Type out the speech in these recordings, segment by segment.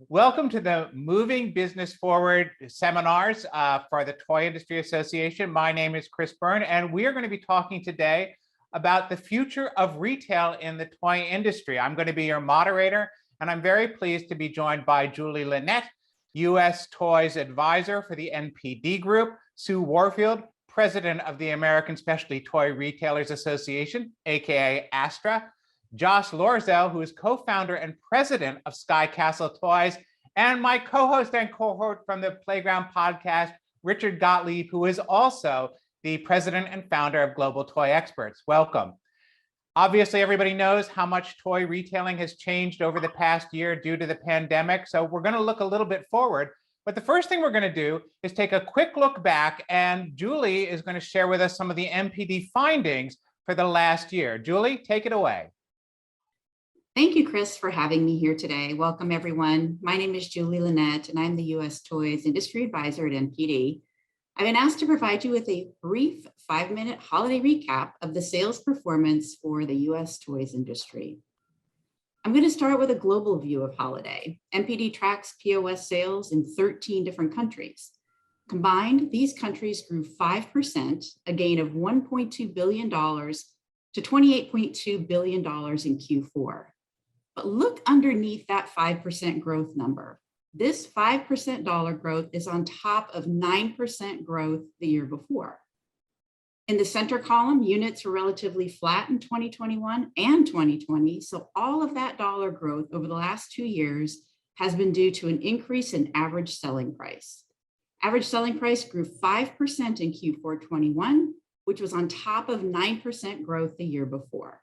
Welcome to the Moving Business Forward seminars for the Toy Industry Association. My name is Chris Byrne, and we are going to be talking today about the future of retail in the toy industry. I'm going to be your moderator, and I'm very pleased to be joined by Juli Lennett, U.S. Toys Advisor for the NPD Group, Sue Warfield, President of the American Specialty Toy Retailers Association, aka ASTRA, Josh Loerzel, who is co-founder and president of Sky Castle Toys, and my co-host and cohort from the Playground podcast, Richard Gottlieb, who is also the president and founder of Global Toy Experts. Welcome. Obviously, everybody knows how much toy retailing has changed over the past year due to the pandemic, so we're going to look a little bit forward. But the first thing we're going to do is take a quick look back, and Juli is going to share with us some of the NPD findings for the last year. Juli, take it away. Thank you, Chris, for having me here today. Welcome, everyone. My name is Juli Lennett, and I'm the U.S. Toys Industry Advisor at NPD. I've been asked to provide you with a brief 5-minute holiday recap of the sales performance for the U.S. toys industry. I'm going to start with a global view of holiday. NPD tracks POS sales in 13 different countries. Combined, these countries grew 5%, a gain of $1.2 billion to $28.2 billion in Q4. But look underneath that 5% growth number. This 5% dollar growth is on top of 9% growth the year before. In the center column, units were relatively flat in 2021 and 2020, so all of that dollar growth over the last 2 years has been due to an increase in average selling price. Average selling price grew 5% in Q4 21, which was on top of 9% growth the year before.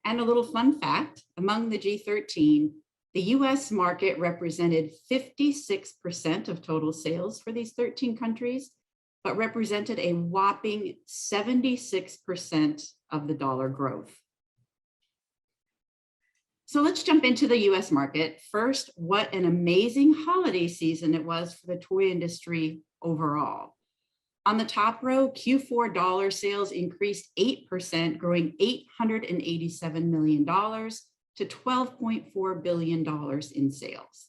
And a little fun fact, among the G13, the US market represented 56% of total sales for these 13 countries, but represented a whopping 76% of the dollar growth. So let's jump into the US market. First, what an amazing holiday season it was for the toy industry overall. On the top row, Q4 dollar sales increased 8%, growing $887 million to $12.4 billion in sales.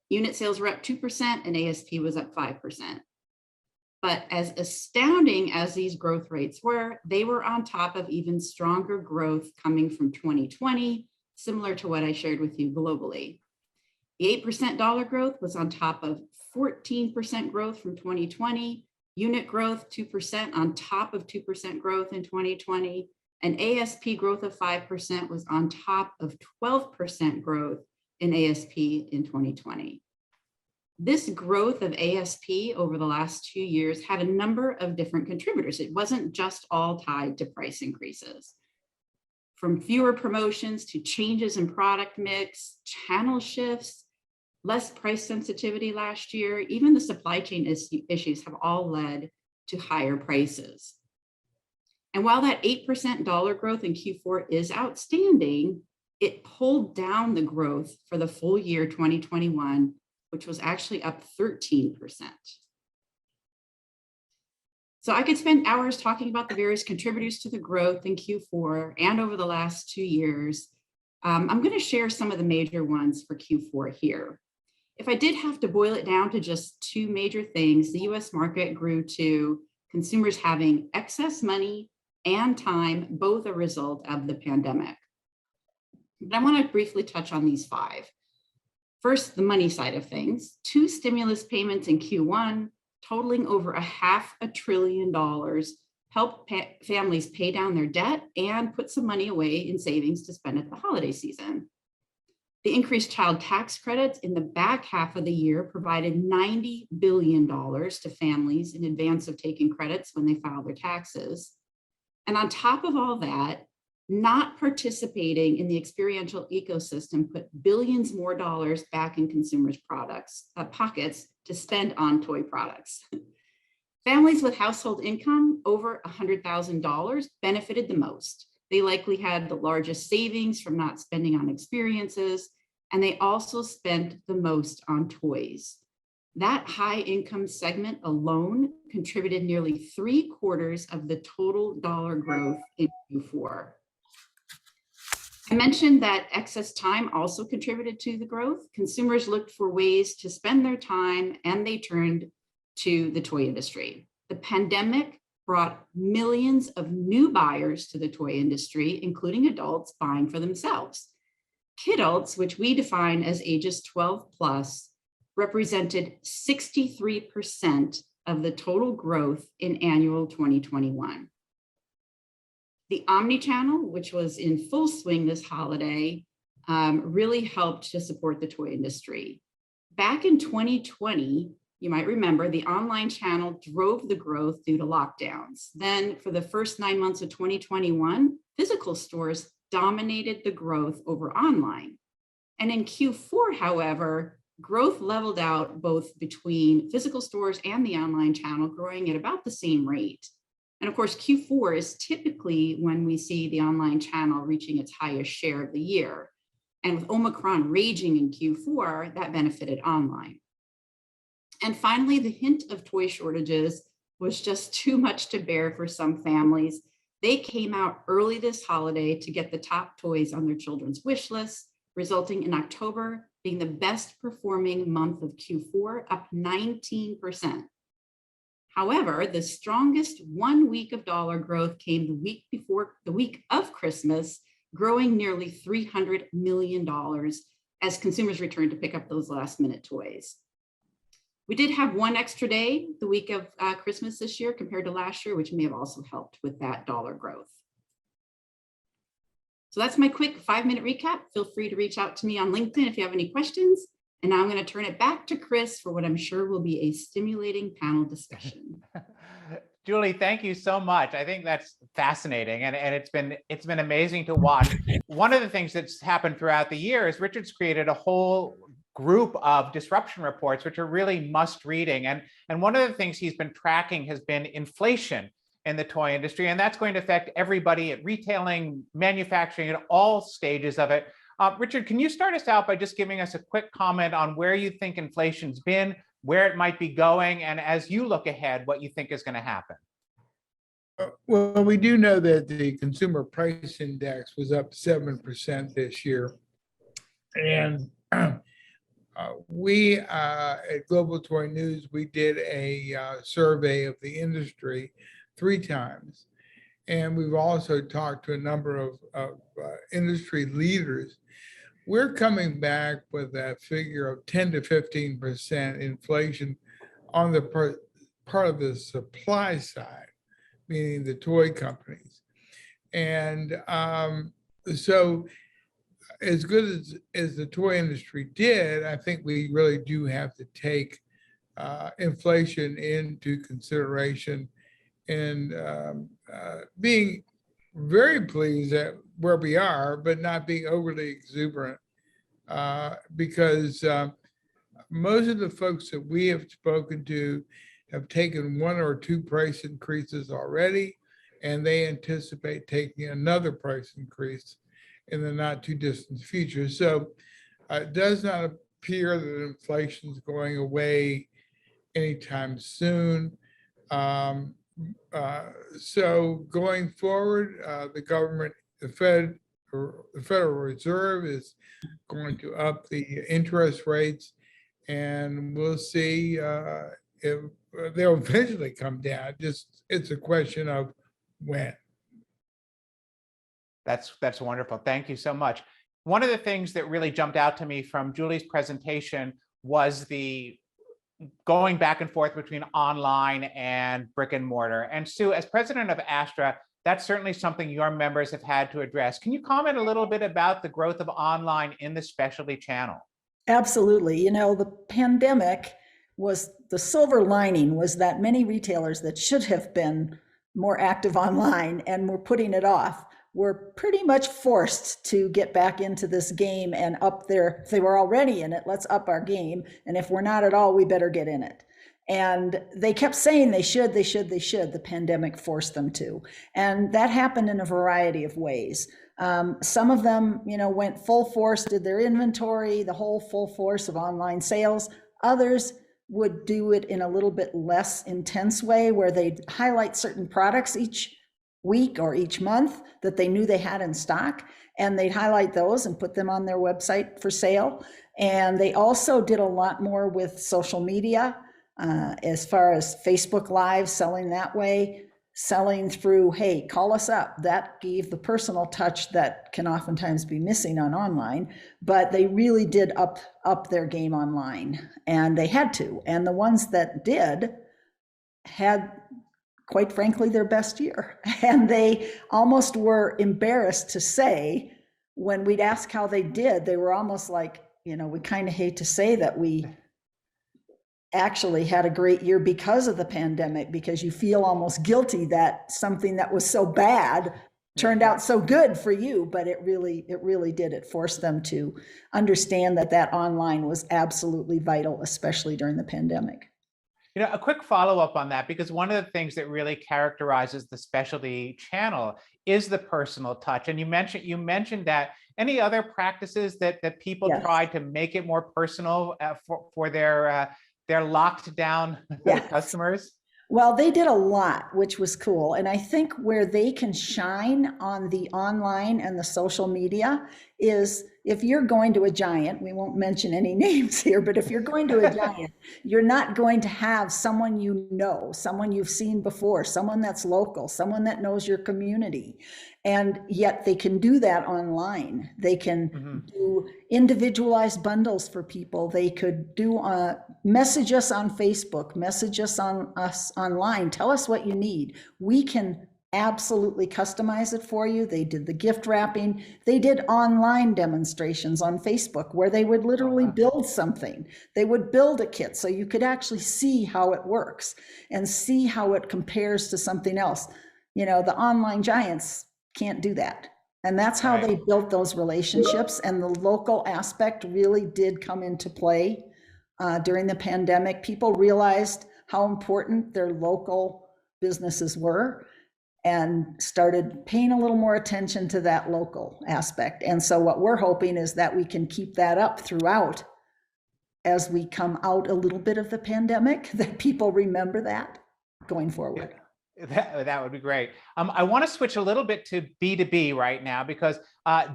Unit sales were up 2% and ASP was up 5%. But as astounding as these growth rates were, they were on top of even stronger growth coming from 2020, similar to what I shared with you globally. The 8% dollar growth was on top of 14% growth from 2020, unit growth 2% on top of 2% growth in 2020, and ASP growth of 5% was on top of 12% growth in ASP in 2020. This growth of ASP over the last 2 years had a number of different contributors. It wasn't just all tied to price increases. From fewer promotions to changes in product mix, channel shifts, less price sensitivity last year, even the supply chain issues have all led to higher prices. And while that 8% dollar growth in Q4 is outstanding, it pulled down the growth for the full year 2021, which was actually up 13%. So I could spend hours talking about the various contributors to the growth in Q4 and over the last 2 years. I'm going to share some of the major ones for Q4 here. If I did have to boil it down to just 2 major things, the US market grew to consumers having excess money and time, both a result of the pandemic. But I want to briefly touch on these 5. First, the money side of things. 2 stimulus payments in Q1, totaling over $500 billion, helped families pay down their debt and put some money away in savings to spend at the holiday season. The increased child tax credits in the back half of the year provided $90 billion to families in advance of taking credits when they file their taxes. And on top of all that, not participating in the experiential ecosystem put billions more dollars back in consumers' pockets to spend on toy products. Families with household income over $100,000 benefited the most. They likely had the largest savings from not spending on experiences, and they also spent the most on toys. That high income segment alone contributed nearly 3/4 of the total dollar growth in Q4. I mentioned that excess time also contributed to the growth. Consumers looked for ways to spend their time and they turned to the toy industry. The pandemic brought millions of new buyers to the toy industry, including adults buying for themselves. Kidults, which we define as ages 12 plus, represented 63% of the total growth in annual 2021. The omnichannel, which was in full swing this holiday, really helped to support the toy industry. Back in 2020, you might remember the online channel drove the growth due to lockdowns. Then for the first 9 months of 2021, physical stores dominated the growth over online. And in Q4, however, growth leveled out both between physical stores and the online channel, growing at about the same rate. And of course, Q4 is typically when we see the online channel reaching its highest share of the year. And with Omicron raging in Q4, that benefited online. And finally, the hint of toy shortages was just too much to bear for some families. They came out early this holiday to get the top toys on their children's wish list, resulting in October being the best performing month of Q4, up 19%. However, the strongest 1 week of dollar growth came the week of Christmas, growing nearly $300 million as consumers returned to pick up those last minute toys. We did have one extra day the week of Christmas this year compared to last year, which may have also helped with that dollar growth. So that's my quick 5-minute recap. Feel free to reach out to me on LinkedIn if you have any questions. And now I'm going to turn it back to Chris for what I'm sure will be a stimulating panel discussion. Juli, thank you so much. I think that's fascinating, and it's been amazing to watch. One of the things that's happened throughout the year is Richard's created a whole group of disruption reports, which are really must reading. And one of the things he's been tracking has been inflation in the toy industry, and that's going to affect everybody at retailing, manufacturing, at all stages of it. Richard, can you start us out by just giving us a quick comment on where you think inflation's been, where it might be going, and as you look ahead, what you think is going to happen? Well, we do know that the consumer price index was up 7% this year. And we at Global Toy News, we did a survey of the industry 3 times. And we've also talked to a number of industry leaders. We're coming back with a figure of 10 to 15% inflation on the part of the supply side, meaning the toy companies. And so as good as the toy industry did, I think we really do have to take inflation into consideration, and being very pleased at where we are, but not being overly exuberant, because most of the folks that we have spoken to have taken 1 or 2 price increases already, and they anticipate taking another price increase in the not too distant future. So it does not appear that inflation is going away anytime soon. So going forward, the government, the Federal Reserve is going to up the interest rates, and we'll see if they'll eventually come down. Just it's a question of when. That's wonderful. Thank you so much. One of the things that really jumped out to me from Juli's presentation was the going back and forth between online and brick and mortar. And Sue, as president of Astra, that's certainly something your members have had to address. Can you comment a little bit about the growth of online in the specialty channel? Absolutely. You know, the pandemic was the silver lining was that many retailers that should have been more active online and were putting it off were pretty much forced to get back into this game and up their, if they were already in it, let's up our game. And if we're not at all, we better get in it. And they kept saying they should. The pandemic forced them to. And that happened in a variety of ways. Some of them, you know, went full force, did their inventory, the whole full force of online sales. Others would do it in a little bit less intense way where they'd highlight certain products each week or each month that they knew they had in stock, and they'd highlight those and put them on their website for sale. And they also did a lot more with social media, as far as Facebook Live, selling that way, selling through, hey, call us up. That gave the personal touch that can oftentimes be missing on online, but they really did up their game online, and they had to. And the ones that did had, quite frankly, their best year. And they almost were embarrassed to say, when we'd ask how they did, they were almost like, we kind of hate to say that we actually had a great year because of the pandemic, because you feel almost guilty that something that was so bad turned out so good for you, but it really did. It forced them to understand that online was absolutely vital, especially during the pandemic. A quick follow-up on that, because one of the things that really characterizes the specialty channel is the personal touch. And you mentioned that. Any other practices that people Yes. try to make it more personal for their locked down Yes. customers? Well, they did a lot, which was cool. And I think where they can shine on the online and the social media is, if you're going to a giant, we won't mention any names here, but if you're going to a giant, you're not going to have someone someone you've seen before, someone that's local, someone that knows your community. And yet they can do that online. They can do individualized bundles for people. They could do message us on Facebook, message us online, tell us what you need. We can absolutely customize it for you. They did the gift wrapping. They did online demonstrations on Facebook where they would literally build something. They would build a kit so you could actually see how it works and see how it compares to something else. The online giants can't do that. And that's how they built those relationships. And the local aspect really did come into play during the pandemic. People realized how important their local businesses were and started paying a little more attention to that local aspect. And so what we're hoping is that we can keep that up throughout as we come out a little bit of the pandemic, that people remember that going forward. That would be great. I want to switch a little bit to B2B right now, because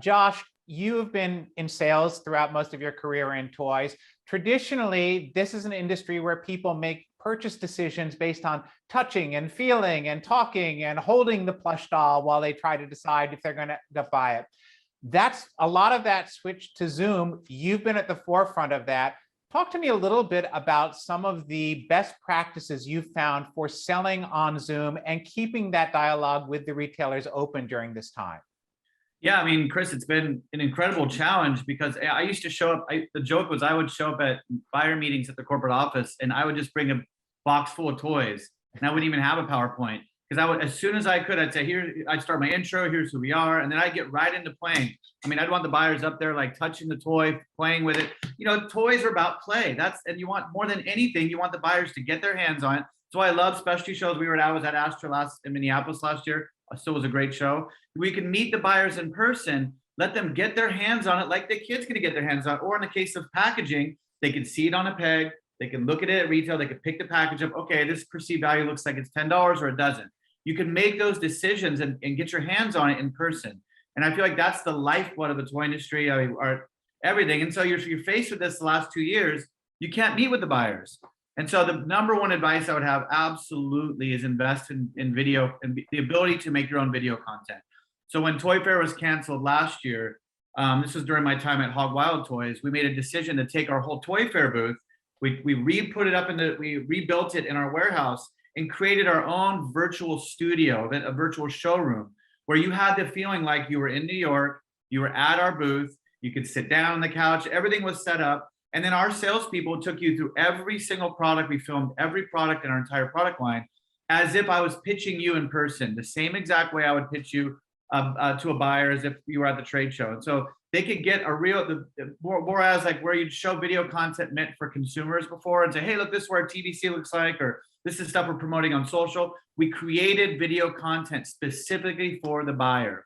Josh, you have been in sales throughout most of your career in toys. Traditionally, this is an industry where people make purchase decisions based on touching and feeling and talking and holding the plush doll while they try to decide if they're going to buy it. That's a lot of that switched to Zoom. You've been at the forefront of that. Talk to me a little bit about some of the best practices you've found for selling on Zoom and keeping that dialogue with the retailers open during this time. Yeah, I mean, Chris, it's been an incredible challenge, because I used to show up. The joke was I would show up at buyer meetings at the corporate office, and I would just bring a box full of toys, and I wouldn't even have a PowerPoint, because I would, as soon as I could, I'd say, I'd start my intro, here's who we are, and then I'd get right into playing. I mean, I'd want the buyers up there, like touching the toy, playing with it. Toys are about play. And you want, more than anything, you want the buyers to get their hands on it. So I love specialty shows. I was at Astra in Minneapolis last year. Still was a great show. We can meet the buyers in person, let them get their hands on it like the kid's gonna get their hands on it. Or in the case of packaging, they can see it on a peg, they can look at it at retail, they can pick the package up. Okay, this perceived value looks like it's $10 or it doesn't. You can make those decisions and get your hands on it in person. And I feel like that's the lifeblood of the toy industry, everything. And so you're faced with this the last 2 years, you can't meet with the buyers. And so the number one advice I would have absolutely is invest in video and the ability to make your own video content. So when Toy Fair was canceled last year, this was during my time at Hog Wild Toys, we made a decision to take our whole Toy Fair booth, we rebuilt it in our warehouse and created our own virtual studio, a virtual showroom, where you had the feeling like you were in New York, you were at our booth, you could sit down on the couch, everything was set up. And then our salespeople took you through every single product. We filmed every product in our entire product line as if I was pitching you in person, the same exact way I would pitch you to a buyer as if you were at the trade show. And so they could get a real, whereas like where you'd show video content meant for consumers before and say, hey, look, this is what our TVC looks like, or this is stuff we're promoting on social. We created video content specifically for the buyer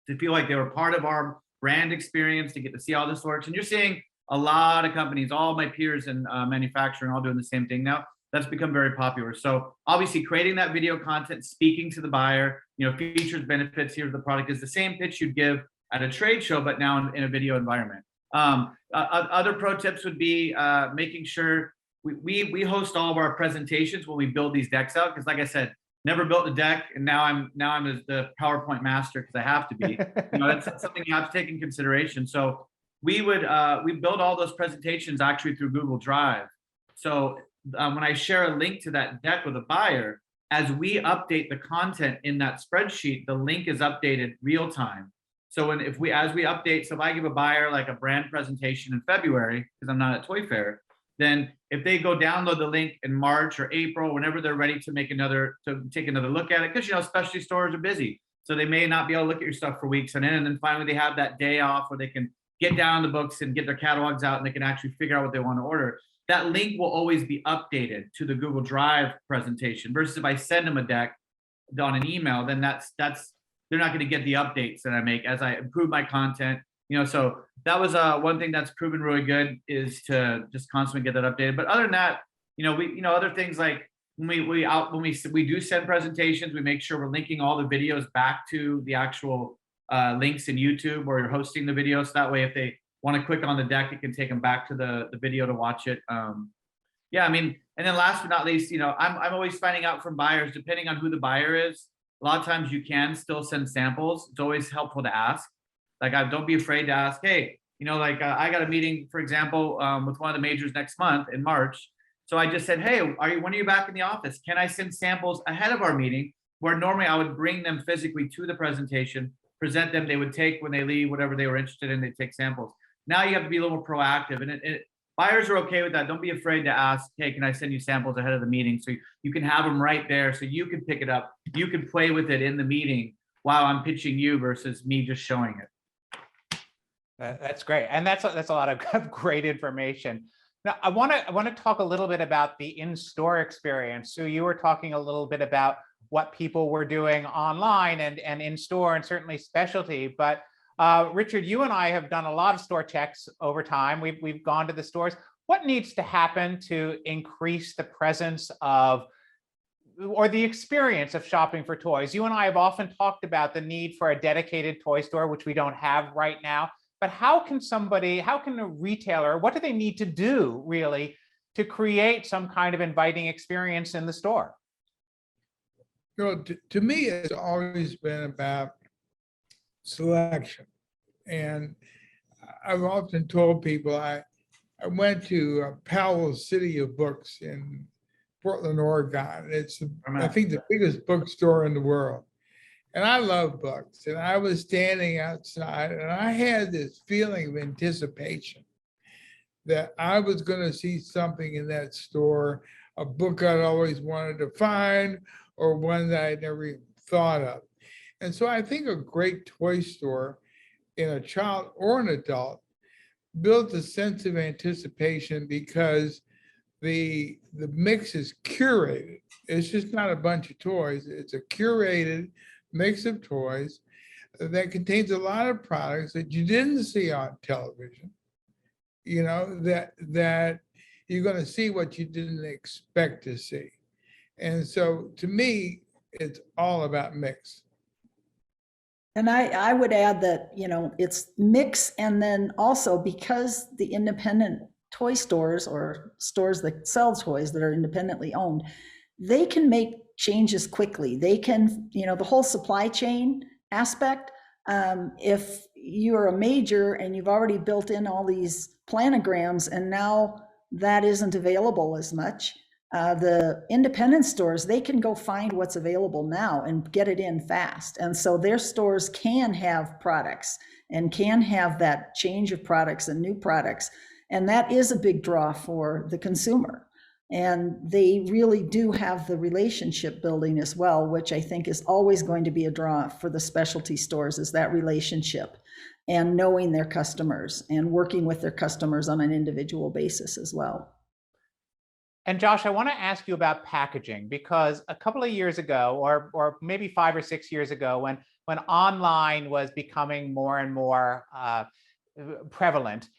to feel like they were part of our brand experience, to get to see how this works. And you're seeing a lot of companies, all my peers in manufacturing, all doing the same thing now. That's become very popular. So obviously creating that video content, speaking to the buyer, features, benefits, here's the product, is the same pitch you'd give at a trade show, but now in a video environment. Other pro tips would be making sure we host all of our presentations when we build these decks out, because like I said, never built a deck, and now I'm the PowerPoint master because I have to be. That's something you have to take in consideration. So we build all those presentations actually through Google Drive. So when I share a link to that deck with a buyer, as we update the content in that spreadsheet, the link is updated real time. So as we update, so if I give a buyer like a brand presentation in February, because I'm not at Toy Fair, then if they go download the link in March or April, whenever they're ready to take another look at it, because specialty stores are busy, so they may not be able to look at your stuff for weeks on end, and then finally they have that day off where they can get down the books and get their catalogs out, and they can actually figure out what they want to order. That link will always be updated to the Google Drive presentation, versus if I send them a deck on an email, then that's they're not going to get the updates that I make as I improve my content. So that was one thing that's proven really good, is to just constantly get that updated. But other than that, other things like when we do send presentations, we make sure we're linking all the videos back to the actual links in YouTube, or you're hosting the video. So that way, if they want to click on the deck, it can take them back to the video to watch it. And then last but not least, I'm always finding out from buyers, depending on who the buyer is. A lot of times you can still send samples. It's always helpful to ask. Like, don't be afraid to ask, hey, I got a meeting, for example, with one of the majors next month in March. So I just said, hey, when are you back in the office? Can I send samples ahead of our meeting, where normally I would bring them physically to the presentation, present them, they would take when they leave, whatever they were interested in, they take samples. Now you have to be a little more proactive, and buyers are okay with that. Don't be afraid to ask, hey, can I send you samples ahead of the meeting? So you can have them right there, so you can pick it up. You can play with it in the meeting while I'm pitching you, versus me just showing it. That's great, and that's a lot of great information. Now, I want to talk a little bit about the in-store experience. So you were talking a little bit about what people were doing online and in store, and certainly specialty. But Richard, you and I have done a lot of store checks over time. We've gone to the stores. What needs to happen to increase the presence of, or the experience of, shopping for toys? You and I have often talked about the need for a dedicated toy store, which we don't have right now. But how can a retailer, what do they need to do really to create some kind of inviting experience in the store? To me, it's always been about selection. And I've often told people, I went to Powell's City of Books in Portland, Oregon. It's, I think, the biggest bookstore in the world. And I love books. And I was standing outside, and I had this feeling of anticipation that I was going to see something in that store, a book I'd always wanted to find, or one that I'd never even thought of. And so I think a great toy store in a child or an adult builds a sense of anticipation, because the mix is curated. It's just not a bunch of toys. It's a curated mix of toys that contains a lot of products that you didn't see on television, that you're going to see what you didn't expect to see. And so to me, it's all about mix. And I would add that, it's mix, and then also, because the independent toy stores, or stores that sell toys that are independently owned, they can make changes quickly. They can, the whole supply chain aspect, if you're a major and you've already built in all these planograms and now that isn't available as much, the independent stores, they can go find what's available now and get it in fast. And so their stores can have products and can have that change of products and new products. And that is a big draw for the consumer. And they really do have the relationship building as well, which I think is always going to be a draw for the specialty stores, is that relationship and knowing their customers and working with their customers on an individual basis as well. And Josh, I want to ask you about packaging, because a couple of years ago, or maybe 5 or 6 years ago, when online was becoming more and more prevalent,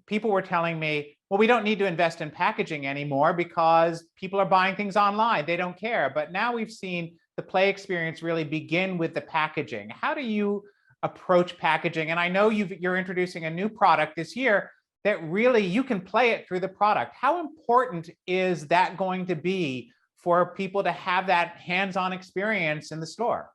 people were telling me, well, we don't need to invest in packaging anymore because people are buying things online. They don't care. But now we've seen the play experience really begin with the packaging. How do you approach packaging? And I know you're introducing a new product this year that really you can play it through the product. How important is that going to be for people to have that hands-on experience in the store?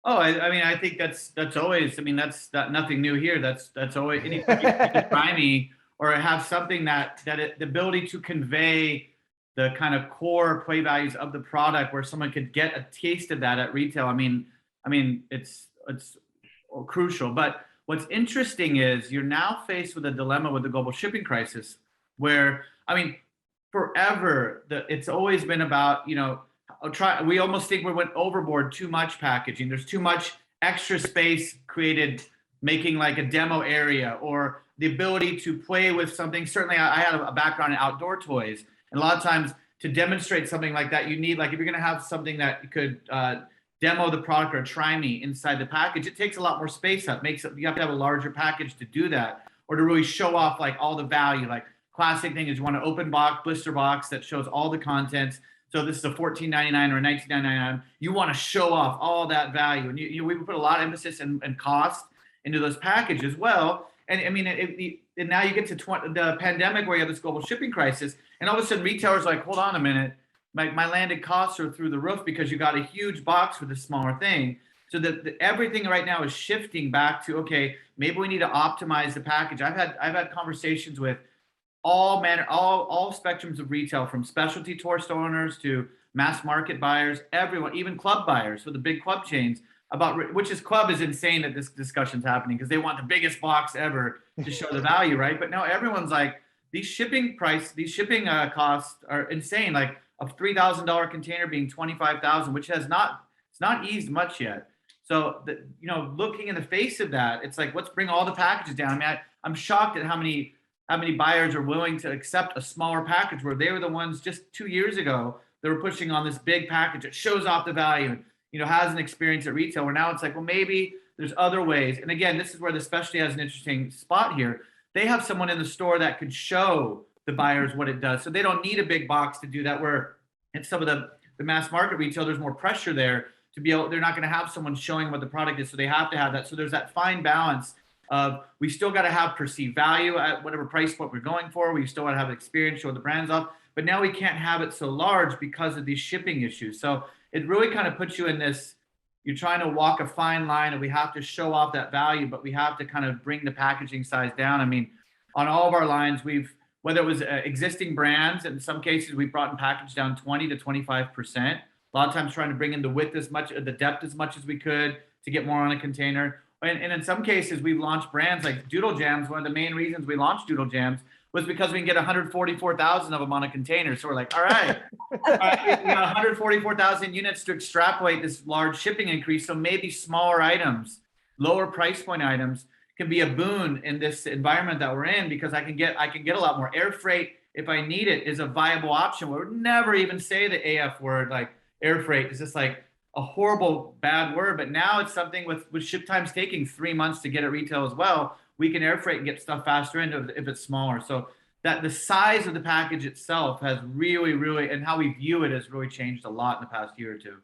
Oh, I mean, I think that's always, I mean, that's nothing new here. That's always, anytime you try me or have something the ability to convey the kind of core play values of the product where someone could get a taste of that at retail. I mean, it's crucial. But what's interesting is you're now faced with a dilemma with the global shipping crisis, where, I mean, forever, it's always been about, we almost think we went overboard, too much packaging. There's too much extra space created, making like a demo area or the ability to play with something. Certainly I had a background in outdoor toys. And a lot of times to demonstrate something like that, you need, like, if you're gonna have something that could demo the product or try me inside the package, it takes a lot more space up. You have to have a larger package to do that, or to really show off like all the value. Like classic thing is you want an open box, blister box that shows all the contents. So this is a $14.99 or $19.99. You want to show off all that value, and we put a lot of emphasis and cost into those packages. Well, and I mean, and now you get to the pandemic where you have this global shipping crisis, and all of a sudden retailers are like, hold on a minute, my landed costs are through the roof because you got a huge box for this smaller thing. So that everything right now is shifting back to, okay, maybe we need to optimize the package. I've had conversations with all spectrums of retail, from specialty toy store owners to mass market buyers, everyone, even club buyers for the big club chains, about club is insane that this discussion's happening because they want the biggest box ever to show the value, right? But now everyone's like, these shipping costs are insane. Like a $3,000 container being $25,000, which it's not eased much yet. So looking in the face of that, it's like, let's bring all the packages down. I mean, I'm shocked at how many buyers are willing to accept a smaller package, where they were the ones just 2 years ago that were pushing on this big package that shows off the value and, has an experience at retail, where now it's like, well, maybe there's other ways. And again, this is where the specialty has an interesting spot here. They have someone in the store that could show the buyers what it does. So they don't need a big box to do that, where in some of the mass market retail, there's more pressure there to be able, they're not going to have someone showing what the product is. So they have to have that. So there's that fine balance of, we still got to have perceived value at whatever price point we're going for. We still got to have experience, show the brands off, but now we can't have it so large because of these shipping issues. So it really kind of puts you in this, you're trying to walk a fine line, and we have to show off that value, but we have to kind of bring the packaging size down. I mean, on all of our lines, whether it was existing brands, in some cases we brought in package down 20 to 25%. A lot of times trying to bring in the width the depth as much as we could to get more on a container. And in some cases, we've launched brands like Doodle Jams. One of the main reasons we launched Doodle Jams was because we can get 144,000 of them on a container. So we're like, all right, we got 144,000 units to extrapolate this large shipping increase. So maybe smaller items, lower price point items, can be a boon in this environment that we're in, because I can get a lot more. Air freight, if I need it, is a viable option. We would never even say the AF word, like air freight. It's just like a horrible, bad word. But now it's something with ship times taking 3 months to get at retail as well. We can air freight and get stuff faster in if it's smaller. So that the size of the package itself has really, really, and how we view it has really changed a lot in the past year or two.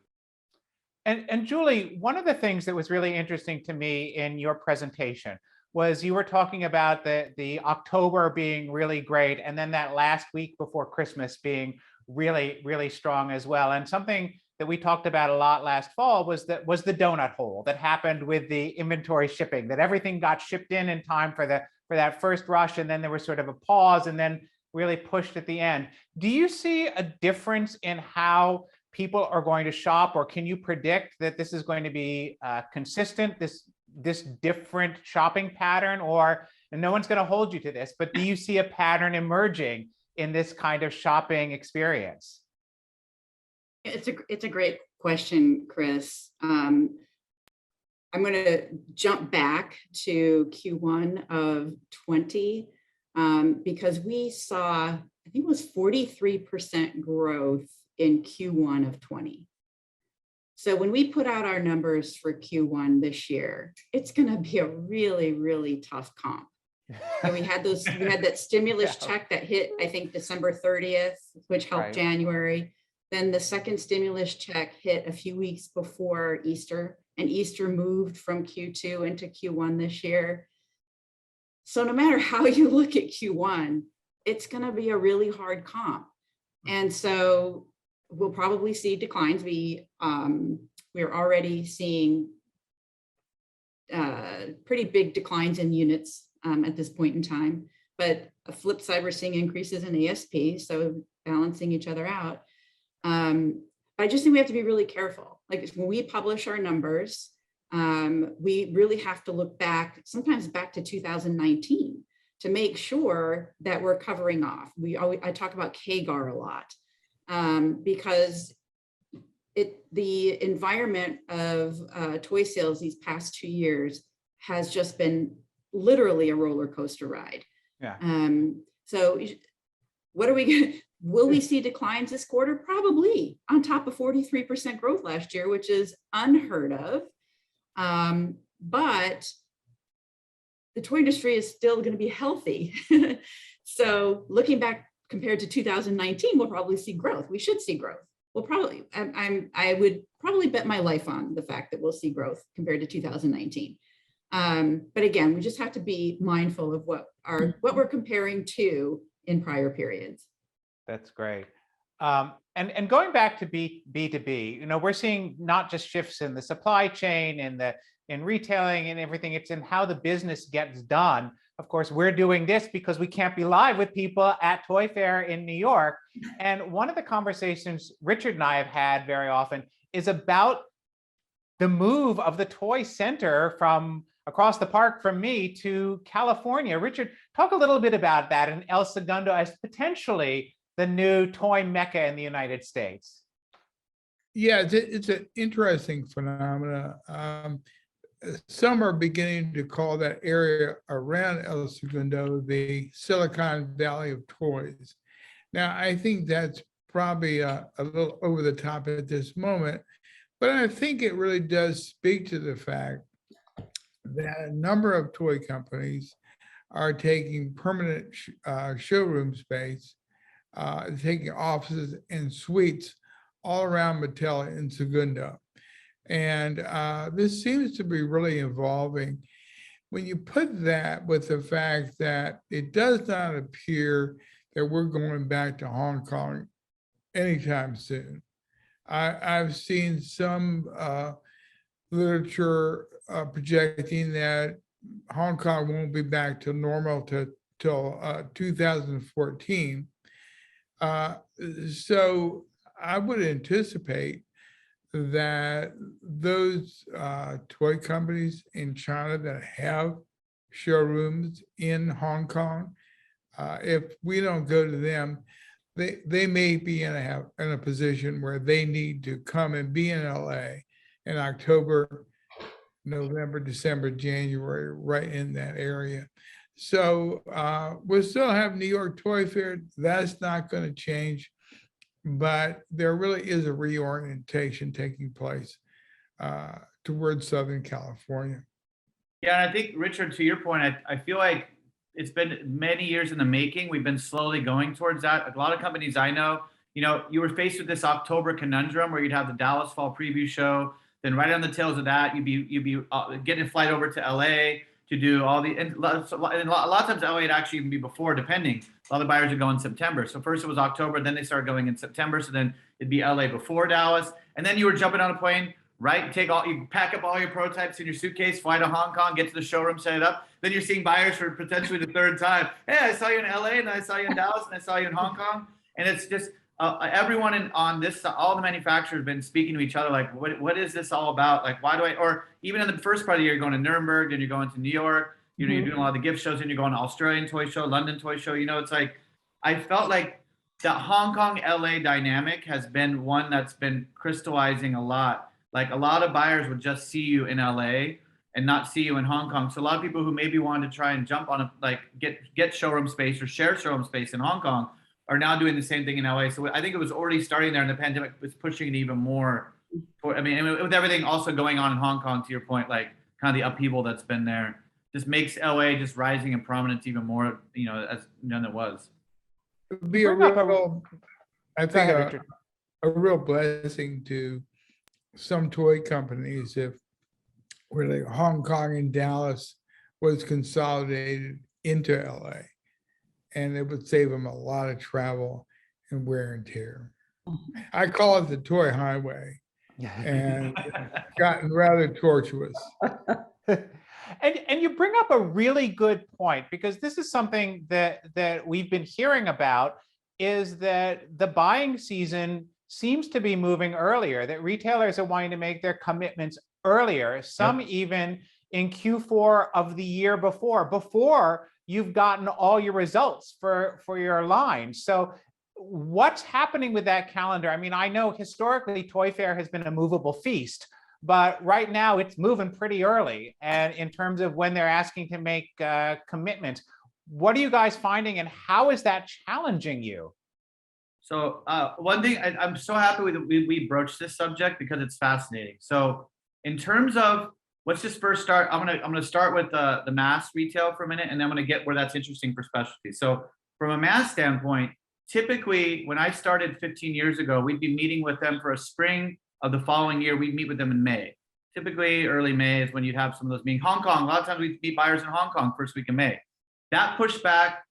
And Julie, one of the things that was really interesting to me in your presentation was you were talking about the October being really great, and then that last week before Christmas being really, really strong as well. And something that we talked about a lot last fall was the donut hole that happened with the inventory shipping, that everything got shipped in time for that first rush, and then there was sort of a pause and then really pushed at the end. Do you see a difference in how people are going to shop, or can you predict that this is going to be consistent, this different shopping pattern, and no one's going to hold you to this, but do you see a pattern emerging in this kind of shopping experience? It's a great question, Chris. I'm going to jump back to Q1 of 20 because we saw, I think it was 43% growth in Q1 of 20. So when we put out our numbers for Q1 this year, it's going to be a really, really tough comp. And we had that stimulus Yeah. check that hit, I think, December 30th, which helped Right. January. Then the second stimulus check hit a few weeks before Easter, and Easter moved from Q2 into Q1 this year. So no matter how you look at Q1, it's going to be a really hard comp. And so we'll probably see declines. We're already seeing pretty big declines in units at this point in time. But a flip side, we're seeing increases in ASP, so balancing each other out. I just think we have to be really careful. Like when we publish our numbers, we really have to look back, sometimes back to 2019, to make sure that we're covering off. I talk about CAGR a lot because the environment of toy sales these past 2 years has just been literally a roller coaster ride. Yeah. So what are we? Will we see declines this quarter? Probably, on top of 43% growth last year, which is unheard of. But the toy industry is still going to be healthy. So looking back compared to 2019, we'll probably see growth. We should see growth. We'll probably, I would probably bet my life on the fact that we'll see growth compared to 2019. But again, we just have to be mindful of what we're comparing to in prior periods. That's great. And going back to B2B, you know, we're seeing not just shifts in the supply chain and in retailing and everything, it's in how the business gets done. Of course, we're doing this because we can't be live with people at Toy Fair in New York. And one of the conversations Richard and I have had very often is about the move of the toy center from across the park from me to California. Richard, talk a little bit about that and El Segundo as potentially the new toy mecca in the United States. Yeah, it's an interesting phenomena. Some are beginning to call that area around El Segundo the Silicon Valley of toys. Now, I think that's probably a little over the top at this moment, but I think it really does speak to the fact that a number of toy companies are taking permanent showroom space, taking offices and suites all around Mattel in Segundo. And this seems to be really evolving. When you put that with the fact that it does not appear that we're going back to Hong Kong anytime soon. I've seen some literature projecting that Hong Kong won't be back to normal till 2014. So I would anticipate that those toy companies in China that have showrooms in Hong Kong, if we don't go to them, they may be in a position where they need to come and be in LA in October, November, December, January, right in that area. So we'll still have New York Toy Fair. That's not going to change. But there really is a reorientation taking place towards Southern California. Yeah, and I think, Richard, to your point, I feel like it's been many years in the making. We've been slowly going towards that. A lot of companies I know, you know, you were faced with this October conundrum where you'd have the Dallas Fall Preview Show. Then right on the tails of that, you'd be getting a flight over to LA to do all the, and a lot of times LA would actually even be before, depending. A lot of buyers would go in September. So first it was October, then they started going in September. So then it'd be LA before Dallas. And then you were jumping on a plane, right? You pack up all your prototypes in your suitcase, fly to Hong Kong, get to the showroom, set it up. Then you're seeing buyers for potentially the third time. Hey, I saw you in LA, and I saw you in Dallas, and I saw you in Hong Kong. And it's just everyone on this, all the manufacturers have been speaking to each other, like, what is this all about? Like, why do I, or even in the first part of the year, you're going to Nuremberg, then you're going to New York, you know, you're doing a lot of the gift shows, and you're going to Australian Toy Show, London Toy Show. You know, it's like, I felt like the Hong Kong LA dynamic has been one that's been crystallizing a lot. Like a lot of buyers would just see you in LA and not see you in Hong Kong. So a lot of people who maybe wanted to try and jump on get showroom space or share showroom space in Hong Kong are now doing the same thing in LA. So I think it was already starting there, and the pandemic was pushing it even more. I mean, with everything also going on in Hong Kong, to your point, like kind of the upheaval that's been there. just makes LA just rising in prominence even more, than it was. It would be a Bring up a- real, I Go think, ahead, Richard. a real blessing to some toy companies if where like Hong Kong and Dallas was consolidated into LA. And it would save them a lot of travel and wear and tear. I call it the toy highway, and it's gotten rather tortuous. And you bring up a really good point, because this is something that we've been hearing about, is that the buying season seems to be moving earlier, that retailers are wanting to make their commitments earlier, some even in Q4 of the year before you've gotten all your results for your line. So what's happening with that calendar? I mean, I know historically Toy Fair has been a movable feast, but right now it's moving pretty early. And in terms of when they're asking to make commitments, what are you guys finding, and how is that challenging you? So one thing, I'm so happy we broached this subject because it's fascinating. So in terms of, let's just first start, I'm gonna start with the mass retail for a minute, and then I'm gonna get where that's interesting for specialty. So from a mass standpoint, typically when I started 15 years ago, we'd be meeting with them for a spring of the following year. We'd meet with them in May. Typically early May is when you'd have some of those meetings. Hong Kong, a lot of times we'd meet buyers in Hong Kong first week of May. That pushed back.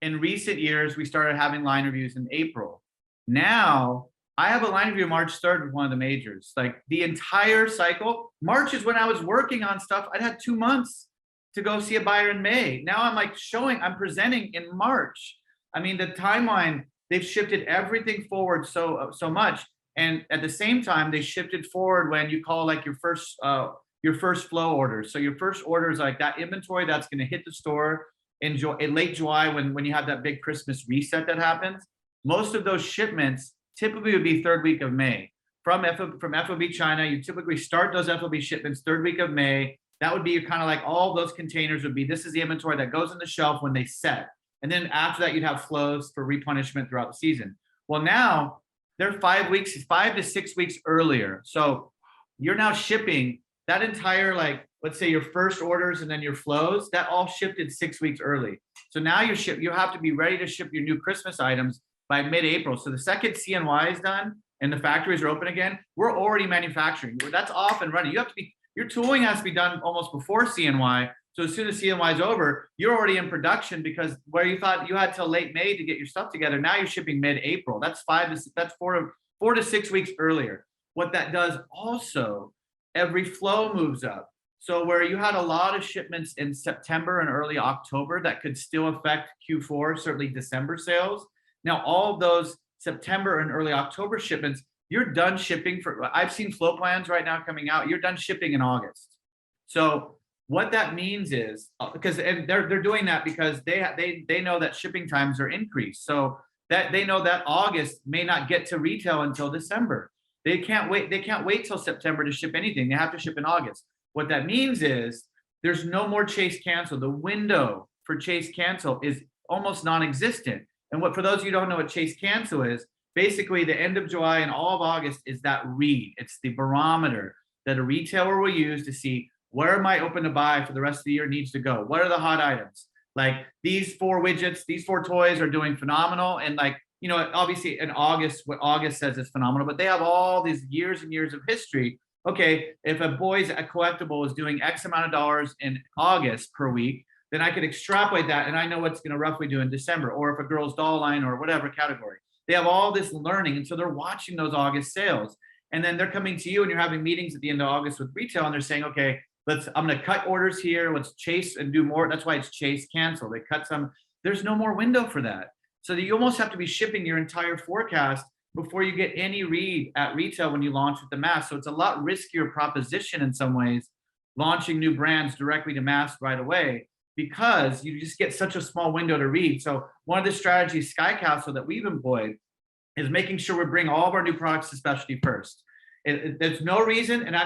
In recent years, we started having line reviews in April. Now, I have a line review March 3rd with one of the majors. Like the entire cycle, March is when I was working on stuff. I'd had 2 months to go see a buyer in May. Now I'm like I'm presenting in March. I mean, the timeline, they've shifted everything forward so much. And at the same time, they shifted forward when you call like your first flow orders. So your first order is like that inventory that's going to hit the store in late July when you have that big Christmas reset that happens. Most of those shipments typically would be third week of May. From FOB China, you typically start those FOB shipments third week of May. That would be kind of like all those containers would be, this is the inventory that goes on the shelf when they set. And then after that, you'd have flows for replenishment throughout the season. Well, now they're 5 to 6 weeks earlier. So you're now shipping that entire, like, let's say your first orders and then your flows, that all shifted 6 weeks early. So now you have to be ready to ship your new Christmas items by mid-April. So the second CNY is done and the factories are open again, we're already manufacturing. That's off and running. Your tooling has to be done almost before CNY. So as soon as CNY is over, you're already in production, because where you thought you had till late May to get your stuff together, now you're shipping mid-April. That's 4 to 6 weeks earlier. What that does also, every flow moves up. So where you had a lot of shipments in September and early October that could still affect Q4, certainly December sales. Now, all of those September and early October shipments, you're done shipping I've seen flow plans right now coming out, you're done shipping in August. So what that means is, and they're doing that because they know that shipping times are increased. So that they know that August may not get to retail until December. They can't wait till September to ship anything. They have to ship in August. What that means is there's no more chase cancel. The window for chase cancel is almost non-existent. And for those of you who don't know what chase cancel is, basically the end of July and all of August is that read. It's the barometer that a retailer will use to see where my open to buy for the rest of the year needs to go. What are the hot items? Like these 4 widgets, these 4 toys are doing phenomenal. And like, obviously in August, what August says is phenomenal, but they have all these years and years of history. Okay, if a boy's collectible is doing X amount of dollars in August per week, then I could extrapolate that and I know what's going to roughly do in December, or if a girl's doll line or whatever category. They have all this learning. And so they're watching those August sales. And then they're coming to you and you're having meetings at the end of August with retail and they're saying, okay, I'm going to cut orders here. Let's chase and do more. That's why it's chase cancel. They cut some. There's no more window for that. So that you almost have to be shipping your entire forecast before you get any read at retail when you launch with the mass. So it's a lot riskier proposition in some ways, launching new brands directly to mass right away, because you just get such a small window to read. So one of the strategies Sky Castle that we've employed is making sure we bring all of our new products to specialty first. There's no reason, and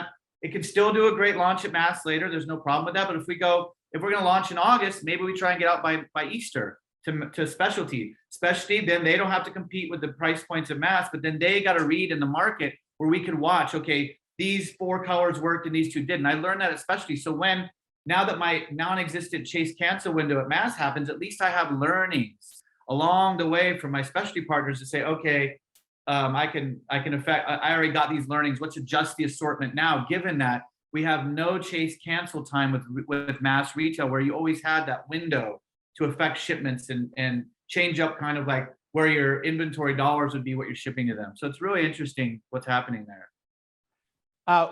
it can still do a great launch at mass later. There's no problem with that. But if we're going to launch in August, maybe we try and get out by Easter to specialty. Specialty, then they don't have to compete with the price points of mass, but then they got to read in the market where we can watch, okay, these 4 colors worked and these 2 didn't. I learned that at specialty. So when now that my non-existent chase cancel window at mass happens, at least I have learnings along the way from my specialty partners to say, okay, I can affect, I already got these learnings. Let's adjust the assortment now, given that we have no chase cancel time with mass retail, where you always had that window to affect shipments and change up kind of like where your inventory dollars would be, what you're shipping to them. So it's really interesting what's happening there.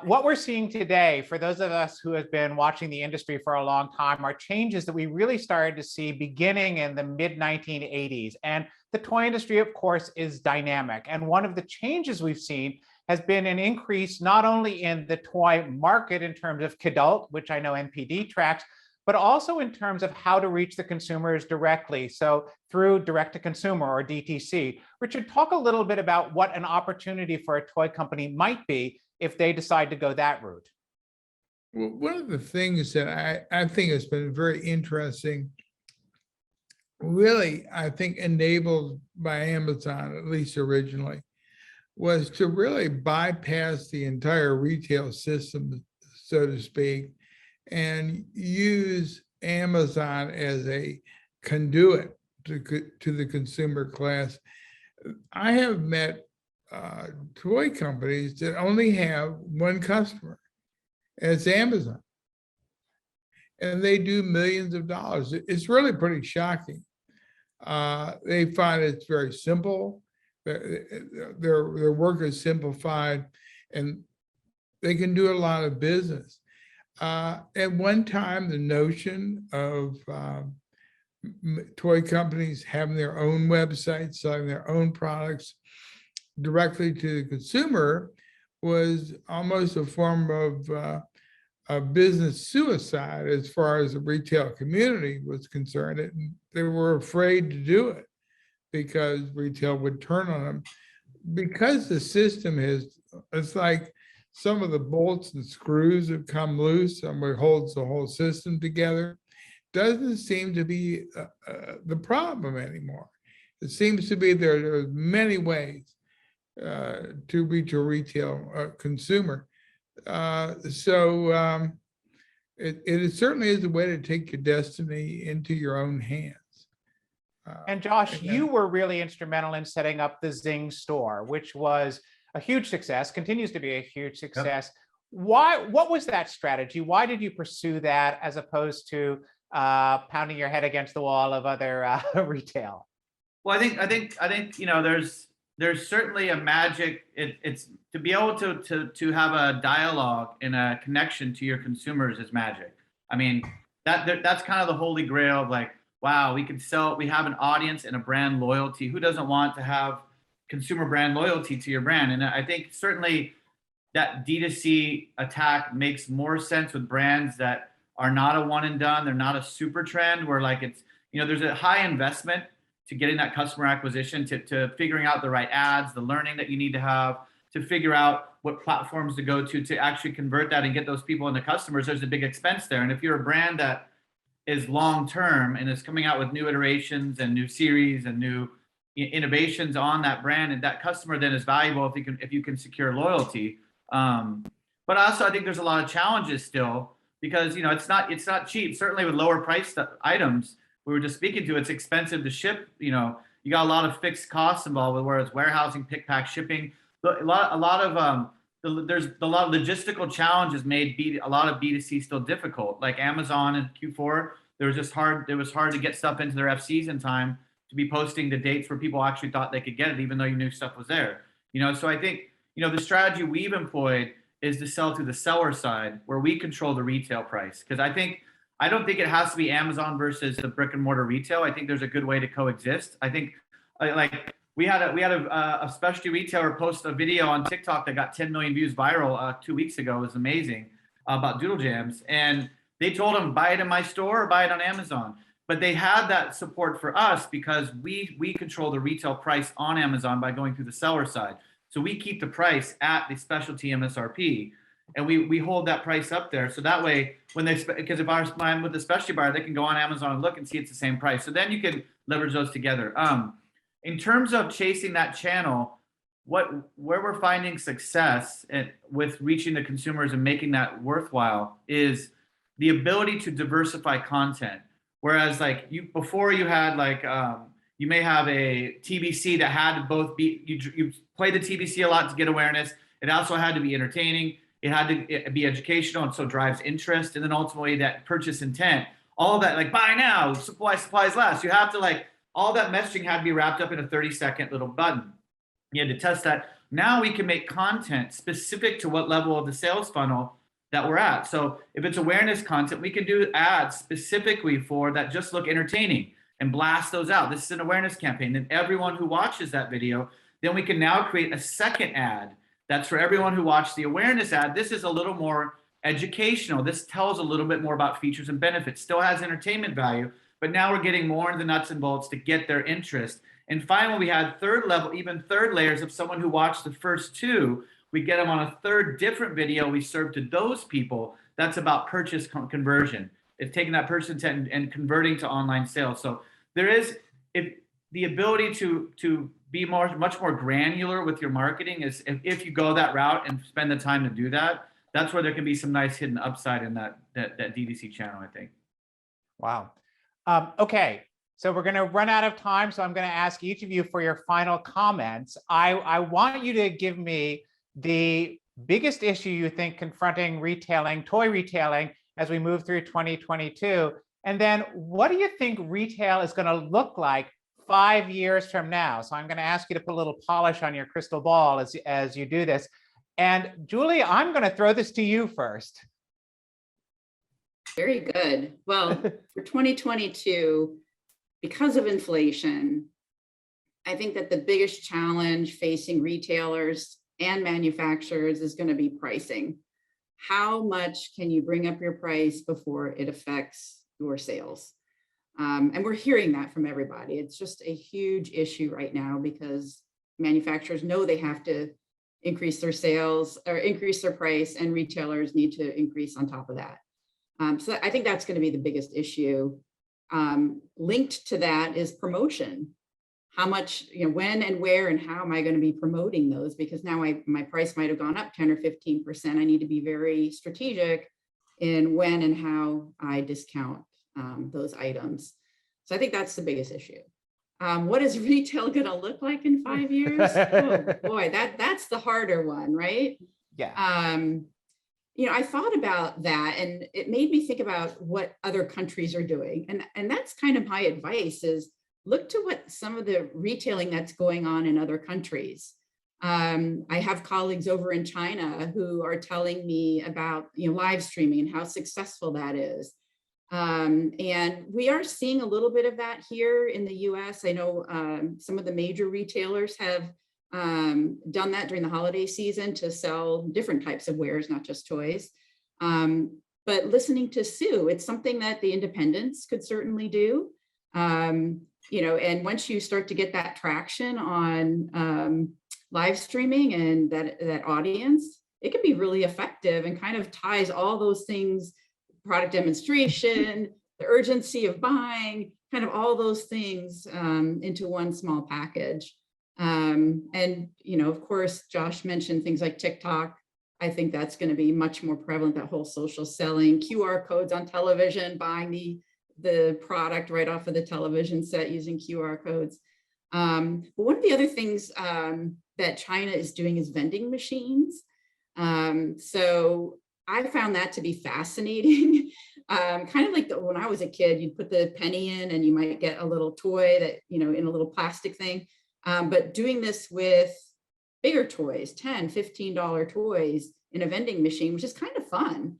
What we're seeing today, for those of us who have been watching the industry for a long time, are changes that we really started to see beginning in the mid-1980s. And the toy industry, of course, is dynamic. And one of the changes we've seen has been an increase not only in the toy market in terms of kidult, which I know NPD tracks, but also in terms of how to reach the consumers directly. So through direct to consumer or DTC. Richard, talk a little bit about what an opportunity for a toy company might be if they decide to go that route. Well, one of the things that I think has been very interesting, really, I think enabled by Amazon, at least originally, was to really bypass the entire retail system, so to speak, and use Amazon as a conduit to the consumer class. I have met toy companies that only have one customer, and it's Amazon. And they do millions of dollars. It's really pretty shocking. They find it's very simple. Their work is simplified, and they can do a lot of business. At one time, the notion of toy companies having their own websites, selling their own products directly to the consumer was almost a form of business suicide as far as the retail community was concerned. And they were afraid to do it because retail would turn on them. Because the system it's like some of the bolts and screws have come loose and what holds the whole system together doesn't seem to be the problem anymore. It seems to be there are many ways to reach a retail consumer. It certainly is a way to take your destiny into your own hands. And Josh, you were really instrumental in setting up the Zing store, which was a huge success, continues to be a huge success. Yep. What was that strategy? Why did you pursue that as opposed to pounding your head against the wall of other retail? Well, I think you know, there's certainly a magic. It's to be able to have a dialogue and a connection to your consumers is magic. I mean, that's kind of the holy grail of like, wow, we have an audience and a brand loyalty. Who doesn't want to have consumer brand loyalty to your brand? And I think certainly that D2C attack makes more sense with brands that are not a one and done. They're not a super trend where like it's, you know, there's a high investment to getting that customer acquisition, to figuring out the right ads, the learning that you need to have, to figure out what platforms to go to actually convert that and get those people into customers. There's a big expense there. And if you're a brand that is long-term and is coming out with new iterations and new series and new innovations on that brand, and that customer then is valuable if you can secure loyalty. But also I think there's a lot of challenges still because, you know, it's not cheap. Certainly with lower priced items, we were just speaking to, it's expensive to ship. You know, you got a lot of fixed costs involved with where it's warehousing, pick, pack, shipping. There's a lot of logistical challenges made a lot of B2C still difficult. Like Amazon in Q4, it was hard to get stuff into their FCs in time to be posting the dates where people actually thought they could get it, even though you knew stuff was there. You know, so I think, you know, the strategy we've employed is to sell through the seller side where we control the retail price. Because I don't think it has to be Amazon versus the brick and mortar retail. I think there's a good way to coexist. I think like we had a specialty retailer post a video on TikTok that got 10 million views viral 2 weeks ago. It was amazing about Doodle Jams. And they told them, buy it in my store or buy it on Amazon. But they had that support for us because we control the retail price on Amazon by going through the seller side. So we keep the price at the specialty MSRP. And we hold that price up there. So that way, because if I'm with the specialty buyer, they can go on Amazon and look and see it's the same price. So then you can leverage those together. In terms of chasing that channel, where we're finding success with reaching the consumers and making that worthwhile is the ability to diversify content. Whereas like before you had like, you may have a TBC that had to both be, you play the TBC a lot to get awareness. It also had to be entertaining. It had to be educational, and so drives interest. And then ultimately that purchase intent, all of that, like buy now, supplies last. You have to like, all that messaging had to be wrapped up in a 30-second little button. You had to test that. Now we can make content specific to what level of the sales funnel that we're at. So if it's awareness content, we can do ads specifically for that just look entertaining and blast those out. This is an awareness campaign. Then everyone who watches that video, then we can now create a second ad that's for everyone who watched the awareness ad. This is a little more educational. This tells a little bit more about features and benefits, still has entertainment value, but now we're getting more into the nuts and bolts to get their interest. And finally, we had third level, even third layers of someone who watched the first two. We get them on a third different video we serve to those people. That's about purchase conversion. It's taking that purchase intent and converting to online sales. So there is the ability to be much more granular with your marketing is if you go that route and spend the time to do that. That's where there can be some nice hidden upside in that DTC channel, I think. Wow. Okay, so we're going to run out of time, so I'm going to ask each of you for your final comments. I want you to give me the biggest issue you think confronting retailing, toy retailing, as we move through 2022, and then what do you think retail is going to look like 5 years from now? So I'm going to ask you to put a little polish on your crystal ball as you do this. And Julie, I'm going to throw this to you first. Very good. Well, for 2022, because of inflation, I think that the biggest challenge facing retailers and manufacturers is going to be pricing. How much can you bring up your price before it affects your sales? And we're hearing that from everybody. It's just a huge issue right now because manufacturers know they have to increase their sales or increase their price, and retailers need to increase on top of that. So I think that's going to be the biggest issue. Linked to that is promotion. How much, when and where and how am I going to be promoting those? Because now my price might have gone up 10 or 15%. I need to be very strategic in when and how I discount those items. So I think that's the biggest issue. What is retail going to look like in 5 years? Oh boy, that's the harder one, right? Yeah. I thought about that, and it made me think about what other countries are doing. And that's kind of my advice is look to what some of the retailing that's going on in other countries. I have colleagues over in China who are telling me about live streaming and how successful that is. And we are seeing a little bit of that here in the US. I know some of the major retailers have done that during the holiday season to sell different types of wares, not just toys. But listening to Sue, it's something that the independents could certainly do. And once you start to get that traction on live streaming and that audience, it can be really effective and kind of ties all those things, product demonstration, the urgency of buying, kind of all those things into one small package. Of course, Josh mentioned things like TikTok. I think that's going to be much more prevalent, that whole social selling, QR codes on television, buying the product right off of the television set using QR codes. But one of the other things that China is doing is vending machines. So I found that to be fascinating. Kind of like when I was a kid, you'd put the penny in and you might get a little toy that, in a little plastic thing. But doing this with bigger toys, $10, $15 toys in a vending machine, which is kind of fun,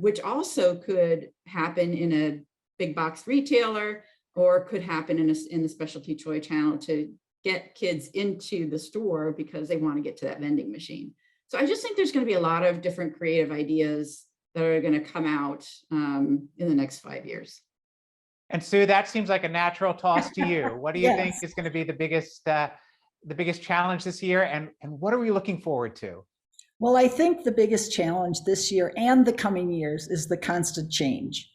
which also could happen in a big box retailer or could happen in the specialty toy channel to get kids into the store because they want to get to that vending machine. So I just think there's going to be a lot of different creative ideas that are going to come out in the next 5 years. And Sue, that seems like a natural toss to you. What do you Yes. think is going to be the biggest challenge this year, and what are we looking forward to? Well, I think the biggest challenge this year and the coming years is the constant change.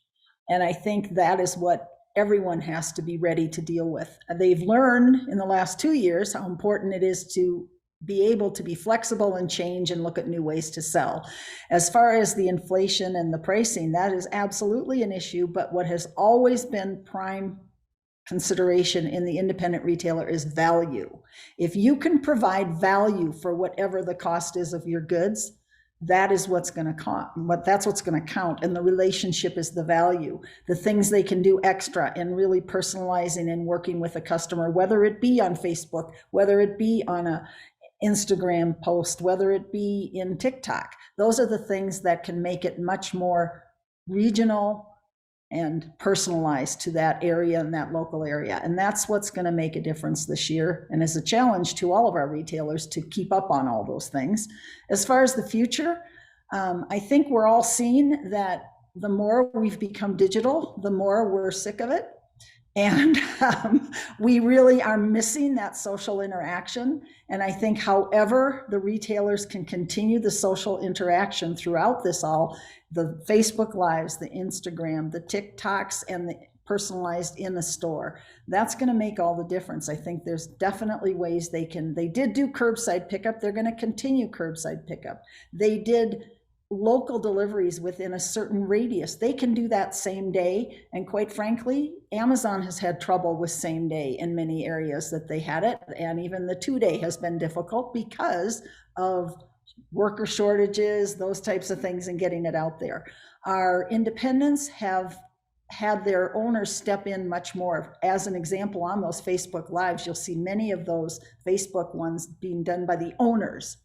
And I think that is what everyone has to be ready to deal with. They've learned in the last 2 years how important it is to be able to be flexible and change and look at new ways to sell. As far as the inflation and the pricing, that is absolutely an issue, but what has always been prime consideration in the independent retailer is value. If you can provide value for whatever the cost is of your goods, that is what's going to count. That's what's going to count. And the relationship is the value. The things they can do extra in really personalizing and working with a customer, whether it be on Facebook, whether it be on a Instagram post, whether it be in TikTok. Those are the things that can make it much more regional and personalized to that area and that local area. And that's what's going to make a difference this year, and is a challenge to all of our retailers to keep up on all those things. As far as the future, I think we're all seeing that the more we've become digital, the more we're sick of it. And we really are missing that social interaction. And I think however the retailers can continue the social interaction throughout this all, the Facebook Lives, the Instagram, the TikToks, and the personalized in the store, that's going to make all the difference. I think there's definitely ways they did do curbside pickup. They're going to continue curbside pickup. They did local deliveries within a certain radius. They can do that same day. And quite frankly, Amazon has had trouble with same day in many areas that they had it. And even the 2-day has been difficult because of worker shortages, those types of things, and getting it out there. Our independents have had their owners step in much more. As an example, on those Facebook Lives, you'll see many of those Facebook ones being done by the owners.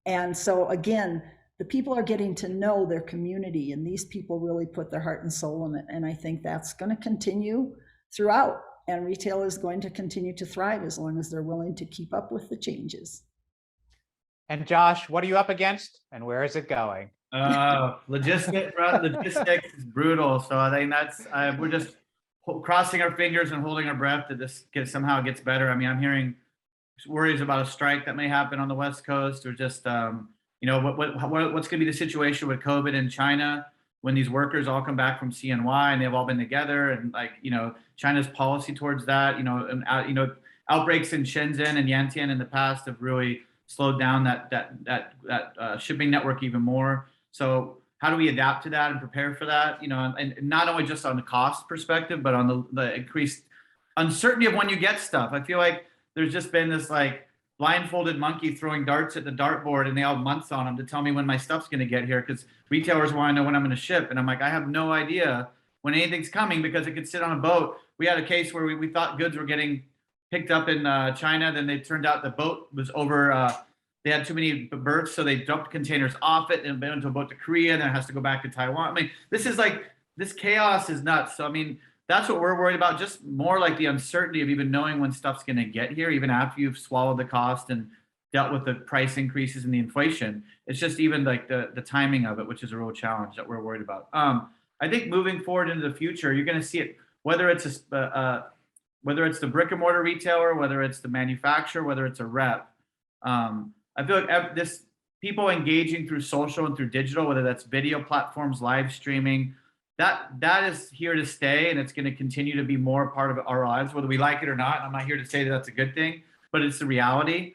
And so again, the people are getting to know their community, and these people really put their heart and soul in it. And I think that's going to continue throughout, and retail is going to continue to thrive as long as they're willing to keep up with the changes. And Josh, what are you up against, and where is it going? Logistics is brutal. So I think that's we're just crossing our fingers and holding our breath that this somehow gets better. I mean, I'm hearing worries about a strike that may happen on the West Coast, or just you know, what's going to be the situation with COVID in China when these workers all come back from CNY and they've all been together, and like, you know, China's policy towards that, you know, and outbreaks in Shenzhen and Yantian in the past have really slowed down that shipping network even more. So how do we adapt to that and prepare for that? You know, and not only just on the cost perspective, but on the increased uncertainty of when you get stuff. I feel like there's just been this like blindfolded monkey throwing darts at the dartboard, and they all have months on them to tell me when my stuff's going to get here, because retailers want to know when I'm going to ship. And I'm like, I have no idea when anything's coming, because it could sit on a boat. We had a case where we thought goods were getting picked up in China. Then it turned out the boat was over. They had too many berths, so they dumped containers off it and went into a boat to Korea, and then it has to go back to Taiwan. I mean, this chaos is nuts. So, I mean, that's what we're worried about, just more like the uncertainty of even knowing when stuff's going to get here, even after you've swallowed the cost and dealt with the price increases and the inflation. It's just even like the timing of it, which is a real challenge that we're worried about. I think moving forward into the future, you're going to see it, whether it's the brick and mortar retailer, whether it's the manufacturer, whether it's a rep. I feel like this people engaging through social and through digital, whether that's video platforms, live streaming, that is here to stay, and it's going to continue to be more part of our lives, whether we like it or not. I'm not here to say that that's a good thing, but it's the reality.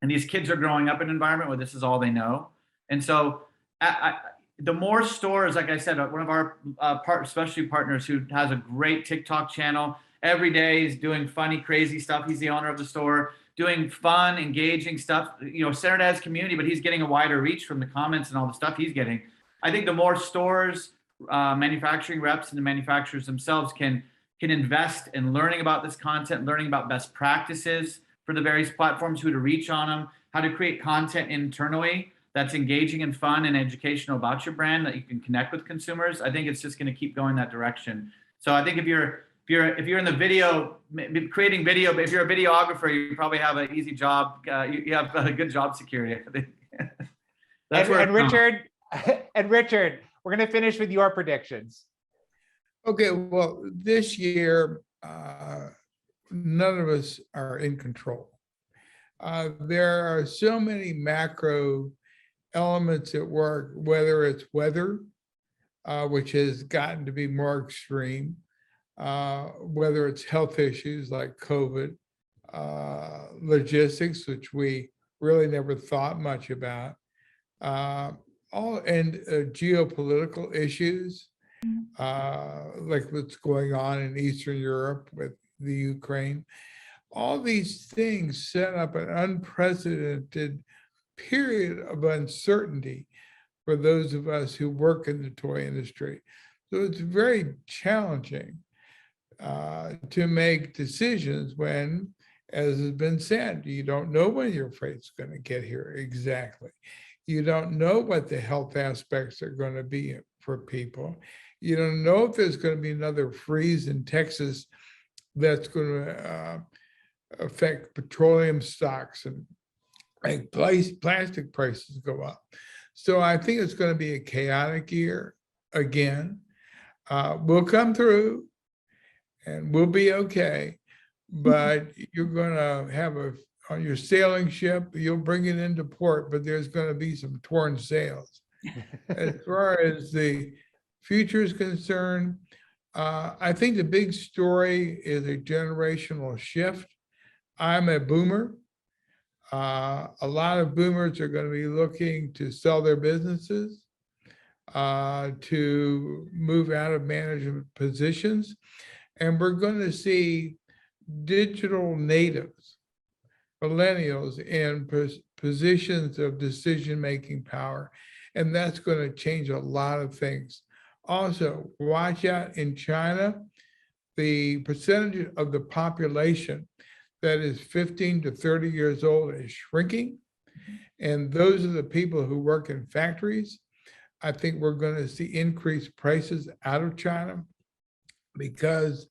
And these kids are growing up in an environment where this is all they know. And so the more stores, like I said, one of our specialty partners who has a great TikTok channel, every day he's doing funny, crazy stuff. He's the owner of the store, doing fun, engaging stuff, you know, centered as community, but he's getting a wider reach from the comments and all the stuff he's getting. I think the more stores, manufacturing reps and the manufacturers themselves can invest in learning about this content, learning about best practices for the various platforms, who to reach on them, how to create content internally that's engaging and fun and educational about your brand, that you can connect with consumers. I think it's just going to keep going that direction. So I think if you're in the video, creating video, but if you're a videographer, you probably have an easy job. You have a good job security. Richard, we're going to finish with your predictions. Okay, well, this year, none of us are in control. There are so many macro elements at work, whether it's weather, which has gotten to be more extreme, whether it's health issues like COVID, logistics, which we really never thought much about. Geopolitical issues, like what's going on in Eastern Europe with the Ukraine. All these things set up an unprecedented period of uncertainty for those of us who work in the toy industry. So it's very challenging to make decisions when, as has been said, you don't know when your freight's going to get here exactly. You don't know what the health aspects are going to be for people. You don't know if there's going to be another freeze in Texas that's going to affect petroleum stocks and make plastic prices go up. So I think it's going to be a chaotic year again. We'll come through and we'll be okay, but you're going to have on your sailing ship, you'll bring it into port, but there's going to be some torn sails. As far as the future is concerned, I think the big story is a generational shift. I'm a boomer. A lot of boomers are going to be looking to sell their businesses, to move out of management positions. And we're going to see digital natives, millennials in positions of decision-making power. And that's going to change a lot of things. Also, watch out in China, the percentage of the population that is 15 to 30 years old is shrinking. And those are the people who work in factories. I think we're going to see increased prices out of China because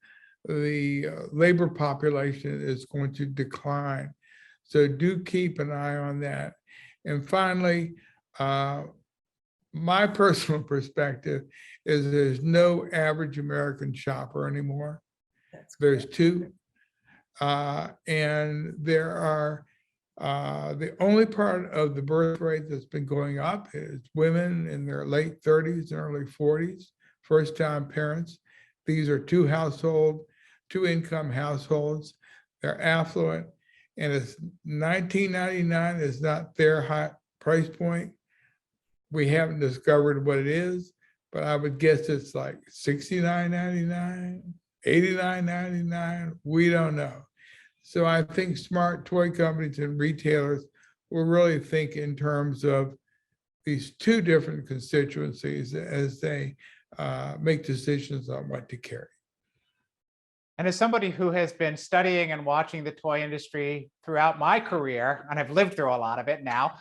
the labor population is going to decline. So do keep an eye on that. And finally, my personal perspective is there's no average American shopper anymore. There's two. And there are, the only part of the birth rate that's been going up is women in their late 30s and early 40s, first-time parents. These are two-income households. They're affluent, and it's $19.99 is not their high price point. We haven't discovered what it is, but I would guess it's like $69.99, $89.99. We don't know. So I think smart toy companies and retailers will really think in terms of these two different constituencies as they make decisions on what to carry. And as somebody who has been studying and watching the toy industry throughout my career, and I've lived through a lot of it now,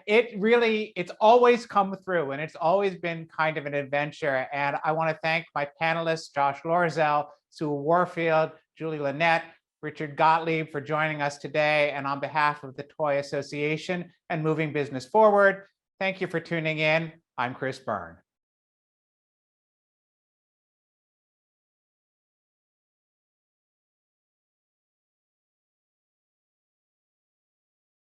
it's always come through and it's always been kind of an adventure. And I want to thank my panelists, Josh Loerzel, Sue Warfield, Juli Lennett, Richard Gottlieb for joining us today. And on behalf of the Toy Association and Moving Business Forward, thank you for tuning in. I'm Chris Byrne.